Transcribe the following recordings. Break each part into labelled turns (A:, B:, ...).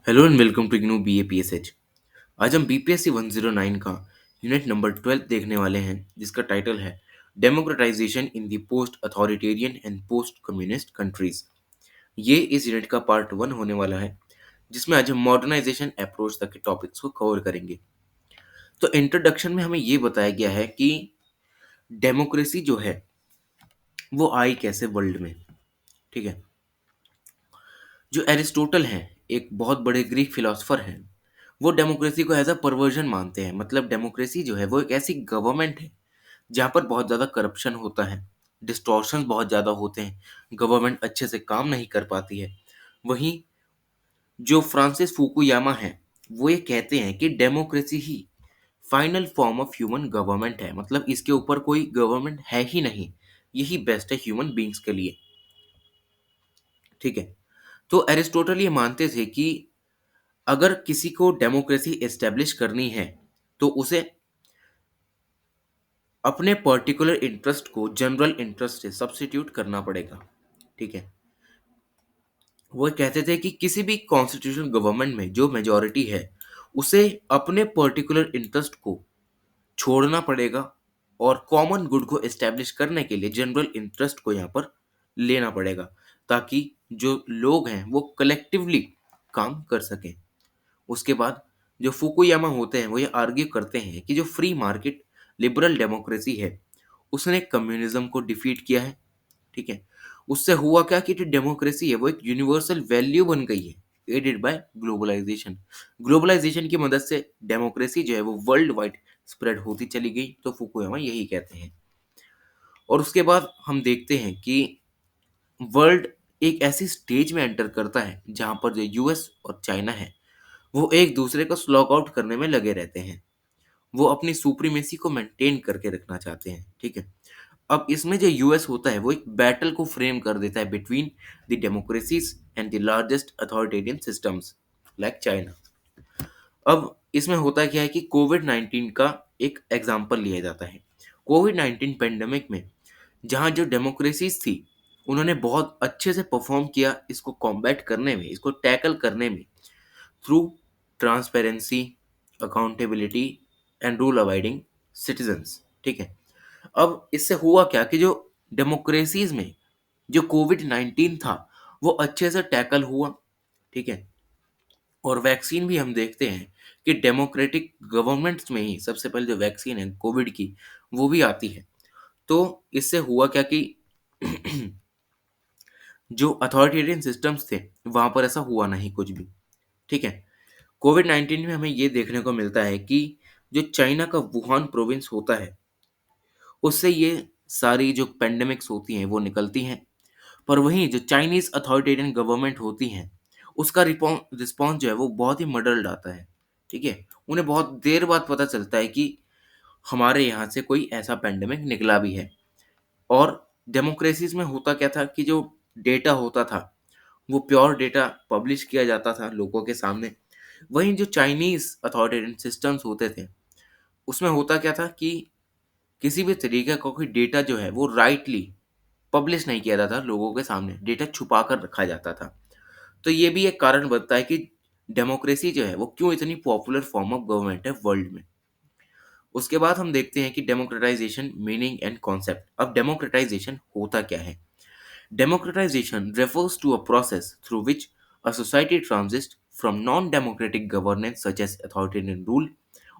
A: Hello and welcome to IGNOU BAPSH। आज हम BPSC 109 का यूनिट नंबर 12 देखने वाले हैं, जिसका टाइटल है democratisation in the post authoritarian and post communist countries. ये इस यूनिट का पार्ट 1 होने वाला है, जिसमें आज हम मॉडर्नाइजेशन अप्रोच तक के टॉपिक्स को कवर करेंगे। तो इंट्रोडक्शन में हमें ये बताया गया है कि डेमोक्रेसी जो है वो आई कैसे वर्ल्ड में। ठीक है। जो एरिस्टोटल हैं, एक बहुत बड़े ग्रीक फिलोसफर हैं, वो डेमोक्रेसी को एज अ परवर्जन मानते हैं। मतलब डेमोक्रेसी जो है वो एक ऐसी गवर्नमेंट है जहाँ पर बहुत ज़्यादा करप्शन होता है, डिस्टॉर्शंस बहुत ज़्यादा होते हैं, गवर्नमेंट अच्छे से काम नहीं कर पाती है। वहीं जो फ्रांसिस फुकुयामा है, वो ये कहते हैं कि democracy he final form of human government है। मतलब इसके ऊपर कोई गवर्नमेंट है ही नहीं, यही बेस्ट है ह्यूमन बींग्स के लिए। ठीक है। तो एरिस्टोटल ये मानते थे कि अगर किसी को डेमोक्रेसी एस्टेब्लिश करनी है तो उसे अपने पर्टिकुलर इंटरेस्ट को जनरल इंटरेस्ट से सब्स्टिट्यूट करना पड़ेगा। ठीक है। वो कहते थे कि किसी भी कॉन्स्टिट्यूशनल गवर्नमेंट में जो मेजॉरिटी है उसे अपने पर्टिकुलर इंटरेस्ट को छोड़ना पड़ेगा और कॉमन गुड को एस्टेब्लिश करने के लिए जनरल इंटरेस्ट को यहाँ पर लेना पड़ेगा, ताकि जो लोग हैं वो कलेक्टिवली काम कर सकें। उसके बाद जो फुकुयामा होते हैं वो ये आर्ग्यू करते हैं कि जो फ्री मार्केट लिबरल डेमोक्रेसी है उसने कम्युनिज्म को डिफीट किया है। ठीक है। उससे हुआ क्या कि जो डेमोक्रेसी है वो एक यूनिवर्सल वैल्यू बन गई है, एडेड बाय ग्लोबलाइजेशन। ग्लोबलाइजेशन की मदद से डेमोक्रेसी जो है वो वर्ल्ड वाइड स्प्रेड होती चली गई, तो फुकुयामा यही कहते हैं। और उसके बाद हम देखते हैं कि वर्ल्ड एक ऐसी स्टेज में एंटर करता है जहां पर जो यूएस और चाइना है वो एक दूसरे को स्लॉग आउट करने में लगे रहते हैं। वो अपनी सुप्रीमेसी को मेंटेन करके रखना चाहते हैं। ठीक है। अब इसमें जो यूएस होता है वो एक बैटल को फ्रेम कर देता है between the democracies and the largest authoritarian systems like China. अब इसमें होता क्या है कि कोविड 19 का एक एग्जाम्पल लिया जाता है। कोविड 19 पेंडेमिक में जहाँ जो डेमोक्रेसीज थी उन्होंने बहुत अच्छे से परफॉर्म किया इसको कॉम्बैट करने में, इसको टैकल करने में, through transparency, accountability and rule abiding citizens. ठीक है। अब इससे हुआ क्या कि जो डेमोक्रेसीज में जो कोविड 19 था वो अच्छे से टैकल हुआ। ठीक है। और वैक्सीन भी हम देखते हैं कि डेमोक्रेटिक गवर्नमेंट्स में ही सबसे पहले जो वैक्सीन है कोविड की वो भी आती है। तो इससे हुआ क्या कि जो अथॉरिटेरियन सिस्टम्स थे वहां पर ऐसा हुआ नहीं कुछ भी। ठीक है। कोविड 19 में हमें ये देखने को मिलता है कि जो चाइना का वुहान प्रोविंस होता है उससे ये सारी जो पेंडेमिक्स होती हैं वो निकलती हैं। पर वहीं जो चाइनीज अथॉरिटेरियन गवर्नमेंट होती हैं उसका रिस्पॉन्स जो है वो बहुत ही मडल्ड आता है। ठीक है। उन्हें बहुत देर बाद पता चलता है कि हमारे यहाँ से कोई ऐसा पेंडेमिक निकला भी है। और डेमोक्रेसीज में होता क्या था कि जो डेटा होता था वो प्योर डेटा पब्लिश किया जाता था लोगों के सामने। वहीं जो चाइनीज अथॉरिटेरियन सिस्टम्स होते थे उसमें होता क्या था कि किसी भी तरीके का कोई डेटा जो है वो राइटली पब्लिश नहीं किया जाता था लोगों के सामने, डेटा छुपा कर रखा जाता था। तो ये भी एक कारण बनता है कि डेमोक्रेसी जो है वो क्यों इतनी पॉपुलर फॉर्म ऑफ गवर्नमेंट है वर्ल्ड में। उसके बाद हम देखते हैं कि डेमोक्रेटाइजेशन मीनिंग एंड कॉन्सेप्ट। अब डेमोक्रेटाइजेशन होता क्या है? Democratisation refers to a process through which a society transits from non-democratic governance such as authoritarian rule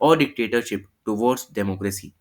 A: or dictatorship towards democracy।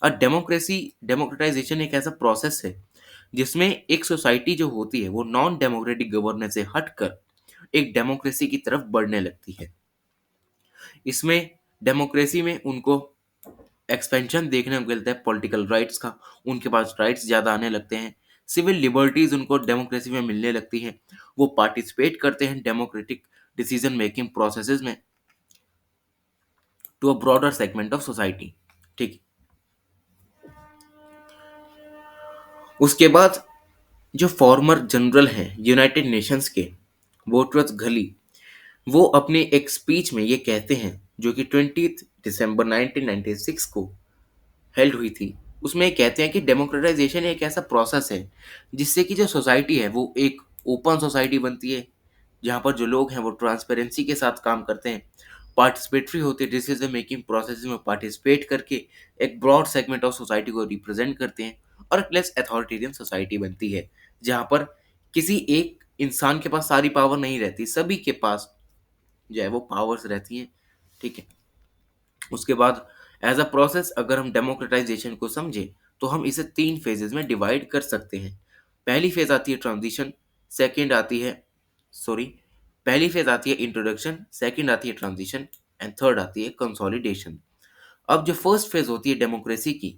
A: Democratisation एक ऐसा प्रोसेस है जिसमें एक सोसाइटी जो होती है वो नॉन डेमोक्रेटिक गवर्नेंस से हटकर एक डेमोक्रेसी की तरफ बढ़ने लगती है। इसमें डेमोक्रेसी में उनको एक्सपेंशन देखने को मिलता है पॉलिटिकल राइट्स का, उनके पास राइट्स ज़्यादा आने लगते हैं। सिविल लिबर्टीज उनको डेमोक्रेसी में मिलने लगती हैं। वो पार्टिसिपेट करते हैं डेमोक्रेटिक डिसीजन मेकिंग प्रोसेसेस में to a broader segment of society. ठीक। उसके बाद जो फॉर्मर जनरल हैं यूनाइटेड नेशंस के, बोट्रस घली, वो अपने एक स्पीच में ये कहते हैं जो कि 20 दिसंबर 1996 को हेल्ड हुई थी। उसमें ये कहते हैं कि डेमोक्रेटाइजेशन एक ऐसा प्रोसेस है जिससे कि जो सोसाइटी है वो एक ओपन सोसाइटी बनती है जहाँ पर जो लोग हैं वो ट्रांसपेरेंसी के साथ काम करते हैं, पार्टिसिपेटरी होते हैं, डिसीजन मेकिंग प्रोसेस में पार्टिसिपेट करके एक ब्रॉड सेगमेंट ऑफ सोसाइटी को रिप्रेजेंट करते हैं, और एक लेस अथॉरिटेरियन सोसाइटी बनती है जहाँ पर किसी एक इंसान के पास सारी पावर नहीं रहती, सभी के पास जो है वो पावर्स रहती हैं। ठीक है। उसके बाद एज अ प्रोसेस अगर हम डेमोक्रेटाइजेशन को समझें तो हम इसे 3 फेजेस में डिवाइड कर सकते हैं। पहली फेज आती है ट्रांजिशन, सेकंड आती है सॉरी पहली फेज आती है इंट्रोडक्शन, सेकंड आती है ट्रांजिशन, एंड थर्ड आती है कंसोलिडेशन। अब जो फर्स्ट फेज होती है डेमोक्रेसी की,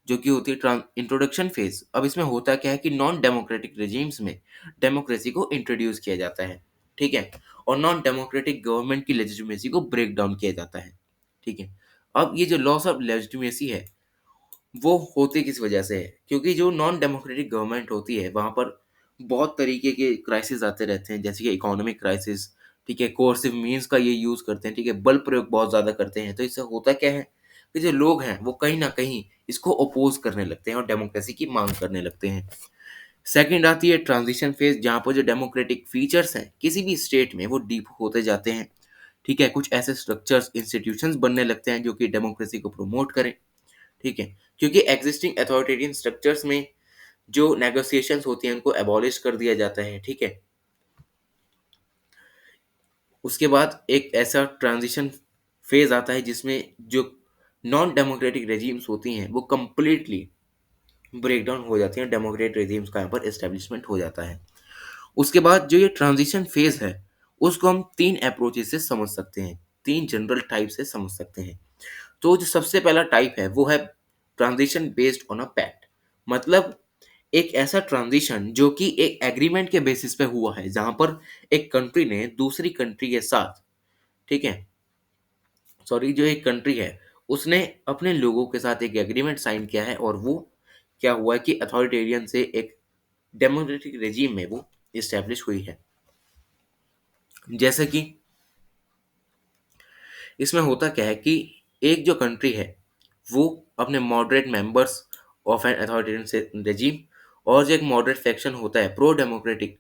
A: जो कि होती है इंट्रोडक्शन फेज, अब इसमें होता क्या है कि नॉन डेमोक्रेटिक रेजिम्स में डेमोक्रेसी को इंट्रोड्यूस किया जाता है। ठीक है। और नॉन डेमोक्रेटिक गवर्नमेंट की लेजिटिमेसी को ब्रेक डाउन किया जाता है। ठीक है। अब ये जो लॉस ऑफ लेजिटिमेसी है वो होती किस वजह से है, क्योंकि जो नॉन डेमोक्रेटिक गवर्नमेंट होती है वहां पर बहुत तरीके के क्राइसिस आते रहते हैं, जैसे कि इकोनॉमिक क्राइसिस। ठीक है। कोर्सिव मीन्स का ये यूज करते हैं। ठीक है। बल प्रयोग बहुत ज्यादा करते हैं, तो इससे होता क्या है कि जो लोग हैं वो कहीं ना कहीं इसको अपोज करने लगते हैं और डेमोक्रेसी की मांग करने लगते हैं। सेकंड आती है ट्रांजिशन फेज, जहाँ पर जो डेमोक्रेटिक फीचर्स हैं किसी भी स्टेट में वो डीप होते जाते हैं। ठीक है। कुछ ऐसे स्ट्रक्चर्स इंस्टीट्यूशंस बनने लगते हैं जो कि डेमोक्रेसी को प्रमोट करें। ठीक है। क्योंकि एग्जिस्टिंग अथॉरिटेरियन स्ट्रक्चर्स में जो नेगोशिएशंस होती हैं उनको एबॉलिश कर दिया जाता है। ठीक है। उसके बाद एक ऐसा ट्रांजिशन फेज आता है जिसमें जो नॉन डेमोक्रेटिक रेजिम्स होती हैं वो कंप्लीटली ब्रेक डाउन हो जाती हैं, डेमोक्रेटिक रेजिम्स का यहाँ पर एस्टेब्लिशमेंट हो जाता है। उसके बाद जो ये ट्रांजिशन फेज है उसको हम 3 अप्रोचेस से समझ सकते हैं, 3 जनरल टाइप से समझ सकते हैं। तो जो सबसे पहला टाइप है वो है transition based on a pact. मतलब एक ऐसा ट्रांजिशन जो कि एक एग्रीमेंट के बेसिस पे हुआ है, जहां पर एक कंट्री ने दूसरी कंट्री के साथ, ठीक है, सॉरी, जो एक कंट्री है उसने अपने लोगों के साथ एक एग्रीमेंट साइन किया है, और वो क्या हुआ है कि अथॉरिटेरियन से एक डेमोक्रेटिक रेजिम में वो इस्टेब्लिश हुई है। जैसे कि इसमें होता क्या है कि एक जो कंट्री है वो अपने moderate members of an authoritarian regime, और जो एक मॉडरेट सेक्शन होता है प्रो डेमोक्रेटिक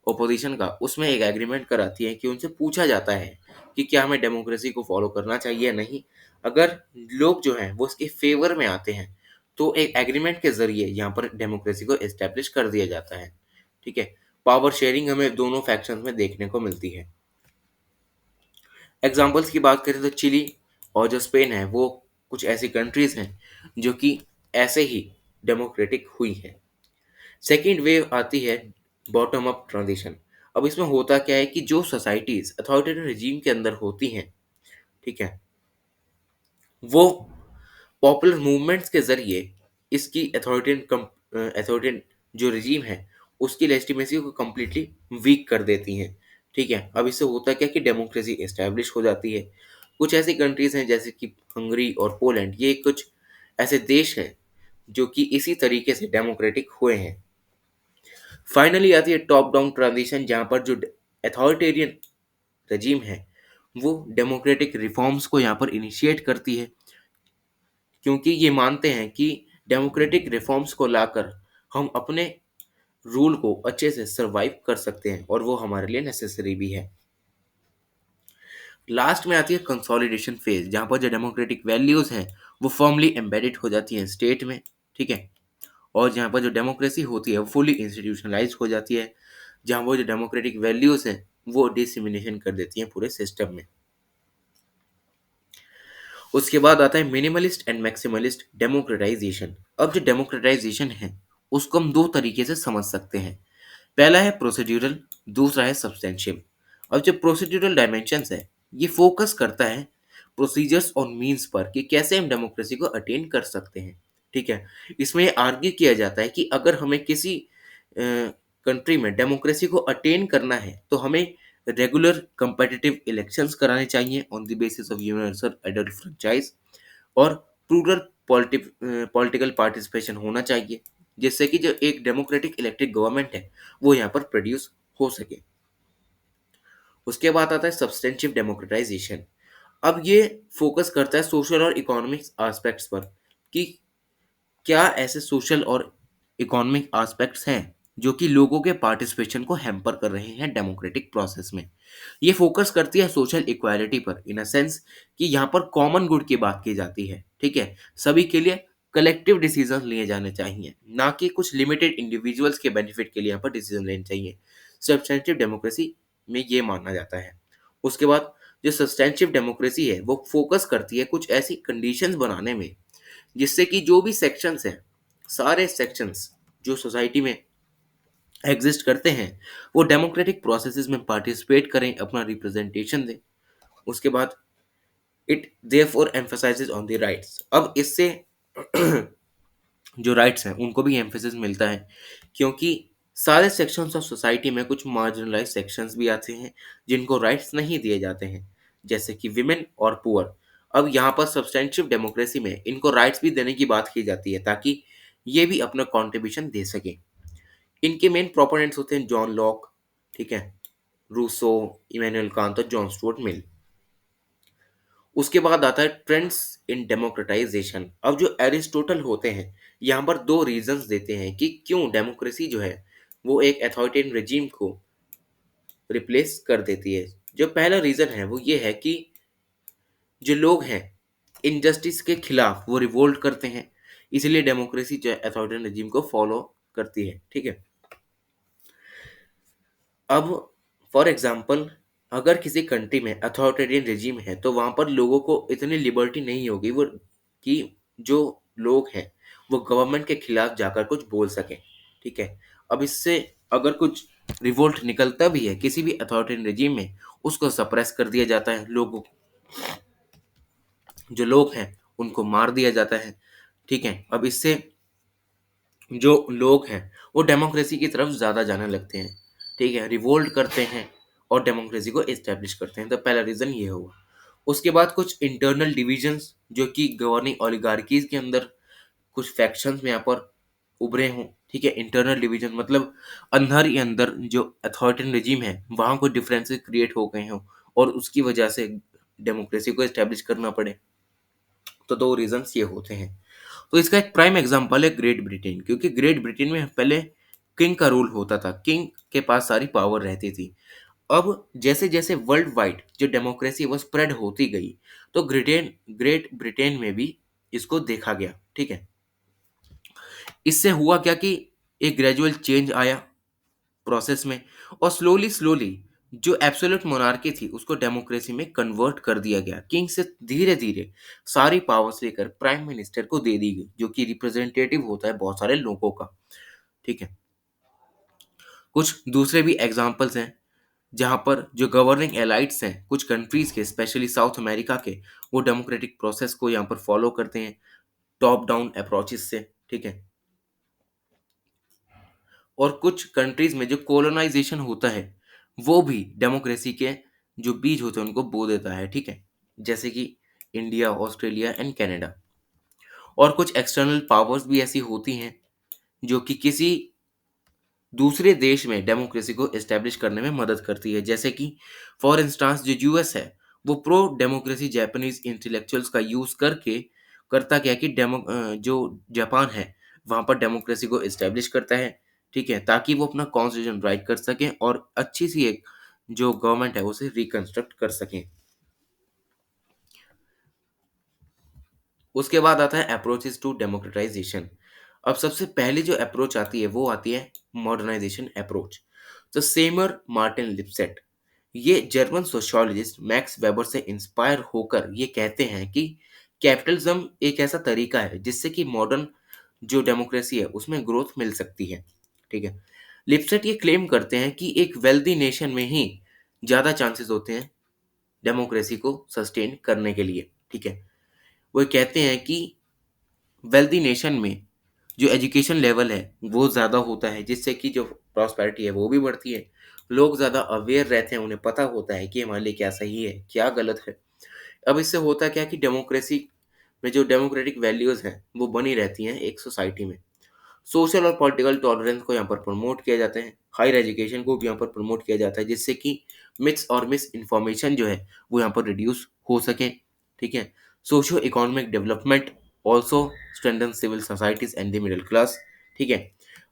A: ओपोजिशन का, उसमें एक एग्रीमेंट कराती है कि उनसे पूछा जाता है कि क्या हमें डेमोक्रेसी को फॉलो करना चाहिए या नहीं। अगर लोग जो हैं वो इसके फेवर में आते हैं तो एक एग्रीमेंट के जरिए यहाँ पर डेमोक्रेसी को एस्टेब्लिश कर दिया जाता है। ठीक है। पावर शेयरिंग हमें दोनों फैक्शंस में देखने को मिलती है। एग्जाम्पल्स की बात करें तो चिली और जो स्पेन है वो कुछ ऐसी कंट्रीज हैं जो कि ऐसे ही डेमोक्रेटिक हुई हैं। सेकेंड वेव आती है बॉटम अप ट्रांजिशन। अब इसमें होता क्या है कि जो सोसाइटीज अथॉरिटेरियन रिजीम के अंदर होती हैं, ठीक है, वो पॉपुलर मूवमेंट्स के जरिए इसकी अथॉरिटेरियन जो रिजीम है उसकी लेजिटिमेसी को कम्प्लीटली वीक कर देती हैं। ठीक है। अब इससे होता क्या कि डेमोक्रेसी एस्टैब्लिश हो जाती है। कुछ ऐसी कंट्रीज हैं जैसे कि हंगरी और पोलैंड, ये कुछ ऐसे देश हैं जो कि इसी तरीके से डेमोक्रेटिक हुए हैं। फाइनली आती है टॉप डाउन ट्रांजिशन, जहां पर जो अथॉरिटेरियन रजीम है वो डेमोक्रेटिक रिफॉर्म्स को यहाँ पर इनिशिएट करती है, क्योंकि ये मानते हैं कि डेमोक्रेटिक रिफॉर्म्स को लाकर हम अपने रूल को अच्छे से सरवाइव कर सकते हैं, और वो हमारे लिए नेसेसरी भी है। लास्ट में आती है कंसोलिडेशन फेज, जहाँ पर जो डेमोक्रेटिक वैल्यूज हैं वो फॉर्मली एम्बेडेड हो जाती हैं स्टेट में। ठीक है। और जहाँ पर जो डेमोक्रेसी होती है वो फुली इंस्टीट्यूशनलाइज हो जाती है, जहाँ वो जो डेमोक्रेटिक वैल्यूज हैं वो डिसमिनेशन कर देती हैं पूरे सिस्टम में। उसके बाद आता है मिनिमलिस्ट एंड मैक्सिमलिस्ट डेमोक्रेटाइजेशन। अब जो डेमोक्रेटाइजेशन है उसको हम दो तरीके से समझ सकते हैं। पहला है प्रोसीड्यूरल, दूसरा है सब्सटेंशियल। अब जो प्रोसीड्यूरल डायमेंशंस है ये फोकस करता है प्रोसीजर्स और मीन्स पर कि कैसे हम डेमोक्रेसी को अटेन कर सकते हैं। ठीक है। इसमें ये आर्ग्यू किया जाता है कि अगर हमें किसी कंट्री में डेमोक्रेसी को अटेन करना है तो हमें रेगुलर competitive इलेक्शंस कराने चाहिए on the basis of universal adult franchise, और प्लूरल पॉलिटिकल पार्टिसिपेशन होना चाहिए, जिससे कि जो एक डेमोक्रेटिक इलेक्टेड गवर्नमेंट है वो यहाँ पर प्रोड्यूस हो सके। उसके बाद आता है सब्सटेंशिव डेमोक्रेटाइजेशन। अब ये फोकस करता है सोशल और इकोनॉमिक एस्पेक्ट्स पर कि क्या ऐसे सोशल और इकोनॉमिक एस्पेक्ट्स हैं जो कि लोगों के पार्टिसिपेशन को हैम्पर कर रहे हैं डेमोक्रेटिक प्रोसेस में। ये फोकस करती है सोशल इक्वालिटी पर, इन अ सेंस कि यहाँ पर कॉमन गुड की बात की जाती है, ठीक है। सभी के लिए कलेक्टिव डिसीजन लिए जाने चाहिए, ना कि कुछ लिमिटेड इंडिविजुअल्स के बेनिफिट के लिए यहाँ पर डिसीजन लेने चाहिए। सब्सटेंटिव डेमोक्रेसी में ये माना जाता है। उसके बाद जो सब्सटेंटिव डेमोक्रेसी है वो फोकस करती है कुछ ऐसी कंडीशंस बनाने में जिससे कि जो भी सेक्शंस हैं, सारे सेक्शंस जो सोसाइटी में एग्जिस्ट करते हैं, वो डेमोक्रेटिक प्रोसेसेस में पार्टिसिपेट करें, अपना रिप्रेजेंटेशन दें। उसके बाद it therefore emphasises on the rights. अब इससे जो राइट्स हैं उनको भी एम्फेसिस मिलता है, क्योंकि सारे सेक्शंस ऑफ सोसाइटी में कुछ मार्जिनलाइज सेक्शंस भी आते हैं जिनको राइट्स नहीं दिए जाते हैं, जैसे कि विमेन और पुअर। अब यहाँ पर सब्सटेंटिव डेमोक्रेसी में इनको राइट्स भी देने की बात की जाती है ताकि ये भी अपना कॉन्ट्रीब्यूशन दे सके। इनके मेन प्रोपोनेंट्स होते हैं जॉन लॉक, ठीक है, रूसो, इमैनुअल कांत और जॉन स्टुअर्ट मिल। उसके बाद आता है ट्रेंड्स इन डेमोक्रेटाइजेशन। अब जो एरिस्टोटल होते हैं यहाँ पर दो रीजंस देते हैं कि क्यों डेमोक्रेसी जो है वो एक अथॉरिटेरियन रेजिम को रिप्लेस कर देती है। जो पहला रीजन है वो ये है कि जो लोग हैं इनजस्टिस के खिलाफ वो रिवोल्ट करते हैं, इसलिए डेमोक्रेसी जो है अथॉरिटेरियन रेजिम को फॉलो करती है, ठीक है। अब फॉर एग्जांपल अगर किसी कंट्री में अथॉरिटेरियन रेजिम है तो वहाँ पर लोगों को इतनी लिबर्टी नहीं होगी वो कि जो लोग हैं वो गवर्नमेंट के खिलाफ जाकर कुछ बोल सकें, ठीक है। अब इससे अगर कुछ रिवोल्ट निकलता भी है किसी भी अथॉरिटेरियन रेजिम में, उसको सप्रेस कर दिया जाता है, लोगों जो लोग हैं उनको मार दिया जाता है, ठीक है। अब इससे जो लोग हैं वो डेमोक्रेसी की तरफ ज़्यादा जाने लगते हैं, ठीक है, रिवोल्ट करते हैं और डेमोक्रेसी को इस्टेब्लिश करते हैं। तो पहला रीज़न ये हुआ। उसके बाद कुछ इंटरनल डिविजन्स जो कि गवर्निंग ओलिगार्कीज के अंदर कुछ फैक्शंस में यहाँ पर उभरे हों, ठीक है। इंटरनल डिवीजन मतलब अंदर ही अंदर जो अथॉरिटेरियन रेजिम है वहाँ कोई डिफरेंसेस क्रिएट हो गए हों और उसकी वजह से डेमोक्रेसी को इस्टेब्लिश करना पड़े। तो दो रीजंस ये होते हैं। तो इसका एक प्राइम एग्जांपल है ग्रेट ब्रिटेन, क्योंकि ग्रेट ब्रिटेन में पहले किंग का रूल होता था, किंग के पास सारी पावर रहती थी। अब जैसे जैसे वर्ल्ड वाइड जो डेमोक्रेसी वो स्प्रेड होती गई तो ग्रेट ब्रिटेन में भी इसको देखा गया, ठीक है। इससे हुआ क्या कि एक ग्रेजुअल चेंज आया प्रोसेस में और स्लोली स्लोली जो एब्सोल्यूट मोनार्की थी उसको डेमोक्रेसी में कन्वर्ट कर दिया गया। किंग से धीरे धीरे सारी पावर्स लेकर प्राइम मिनिस्टर को दे दी गई, जो कि रिप्रेजेंटेटिव होता है बहुत सारे लोगों का, ठीक है। कुछ दूसरे भी एग्जांपल्स हैं जहां पर जो गवर्निंग एलाइट्स हैं कुछ कंट्रीज के, स्पेशली साउथ अमेरिका के, वो डेमोक्रेटिक प्रोसेस को यहाँ पर फॉलो करते हैं टॉप डाउन अप्रोचेस से, ठीक है। और कुछ कंट्रीज में जो कोलोनाइजेशन होता है वो भी डेमोक्रेसी के जो बीज होते हैं उनको बो देता है, ठीक है, जैसे कि इंडिया, ऑस्ट्रेलिया एंड कनाडा। और कुछ एक्सटर्नल पावर्स भी ऐसी होती हैं जो कि किसी दूसरे देश में डेमोक्रेसी को एस्टेब्लिश करने में मदद करती है, जैसे कि फॉर इंस्टांस जो यूएस है वो प्रो डेमोक्रेसी जापानीज इंटेलेक्चुअल्स का यूज करके करता क्या कि जो जापान है वहाँ पर डेमोक्रेसी को एस्टेब्लिश करता है, ठीक है, ताकि वो अपना कॉन्स्टिट्यूशन राइट कर सकें और अच्छी सी एक जो गवर्नमेंट है उसे रिकंस्ट्रक्ट कर सकें। उसके बाद आता है अप्रोचेस टू डेमोक्रेटाइजेशन। अब सबसे पहले जो अप्रोच आती है वो आती है मॉडर्नाइजेशन अप्रोच। तो सेमर मार्टिन लिपसेट, ये जर्मन सोशियोलॉजिस्ट मैक्स वेबर से इंस्पायर होकर ये कहते हैं कि कैपिटलिज्म एक ऐसा तरीका है जिससे कि मॉडर्न जो डेमोक्रेसी है उसमें ग्रोथ मिल सकती है, ठीक है। लिपसेट ये क्लेम करते हैं कि एक वेल्दी नेशन में ही ज़्यादा चांसेस होते हैं डेमोक्रेसी को सस्टेन करने के लिए, ठीक है। वो कहते हैं कि वेल्दी नेशन में जो एजुकेशन लेवल है वो ज़्यादा होता है जिससे कि जो प्रॉस्पेरिटी है वो भी बढ़ती है। लोग ज़्यादा अवेयर रहते हैं, उन्हें पता होता है कि हमारे लिए क्या सही है क्या गलत है। अब इससे होता क्या है कि डेमोक्रेसी में जो डेमोक्रेटिक वैल्यूज़ हैं वो बनी रहती हैं एक सोसाइटी में। सोशल और पॉलिटिकल टॉलरेंस को यहाँ पर प्रमोट किया जाता है, हायर एजुकेशन को भी यहाँ पर प्रमोट किया जाता है जिससे कि मिथ्स और मिस इन्फॉर्मेशन जो है वो यहाँ पर रिड्यूस हो सके, ठीक है। Socio economic development also strengthen civil societies and the middle class, ठीक है।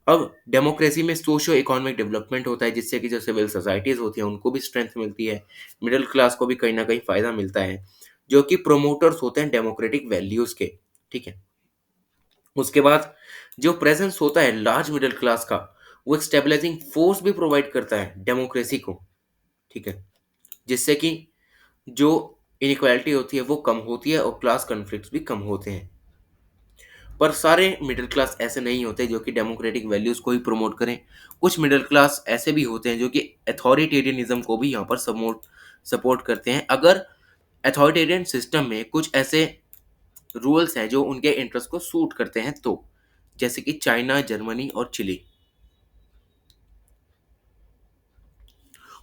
A: अब डेमोक्रेसी में सोशो इकोनॉमिक डेवलपमेंट होता है, जिससे कि जो सिविल सोसाइटीज होती हैं उनको भी स्ट्रेंथ मिलती है, मिडिल क्लास को भी कहीं ना कहीं फायदा मिलता है, जो कि प्रोमोटर्स होते हैं डेमोक्रेटिक वैल्यूज के। ठीक है। उसके बाद जो प्रेजेंस होता है लार्ज मिडिल क्लास का, वो एक स्टेबलाइजिंग फोर्स भी प्रोवाइड करता है डेमोक्रेसी को। ठीक है। जिससे कि जो इनइक्वालिटी होती है वो कम होती है और क्लास कन्फ्लिक्ट्स भी कम होते हैं। पर सारे मिडिल क्लास ऐसे नहीं होते जो कि डेमोक्रेटिक वैल्यूज को ही प्रमोट करें। कुछ मिडिल क्लास ऐसे भी होते हैं जो कि अथॉरिटेरियनिज्म को भी यहाँ पर सपोर्ट करते हैं, अगर अथॉरिटेरियन सिस्टम में कुछ ऐसे रूल्स हैं जो उनके इंटरेस्ट को सूट करते हैं तो, जैसे कि चाइना, जर्मनी और चिली।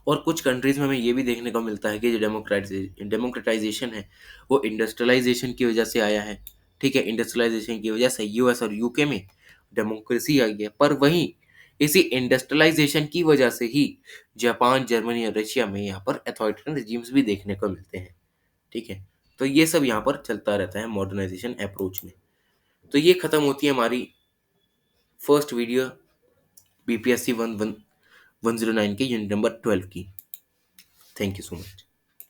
A: और कुछ कंट्रीज में हमें ये भी देखने को मिलता है कि जो डेमोक्रेटाइजेशन है वो इंडस्ट्रियलाइजेशन की वजह से आया है। ठीक है। इंडस्ट्रियलाइजेशन की वजह से यूएस और यूके में डेमोक्रेसी आई है, पर वहीं इसी इंडस्ट्रियलाइजेशन की वजह से ही जापान, जर्मनी और रशिया में यहाँ पर अथॉरिटेरियन रिजीम्स भी देखने को मिलते हैं। ठीक है। तो ये सब यहाँ पर चलता रहता है मॉडर्नाइजेशन अप्रोच में। तो ये खत्म होती है हमारी फर्स्ट वीडियो बीपीएससी 119 के यूनिट नंबर 12 की। Thank you so much.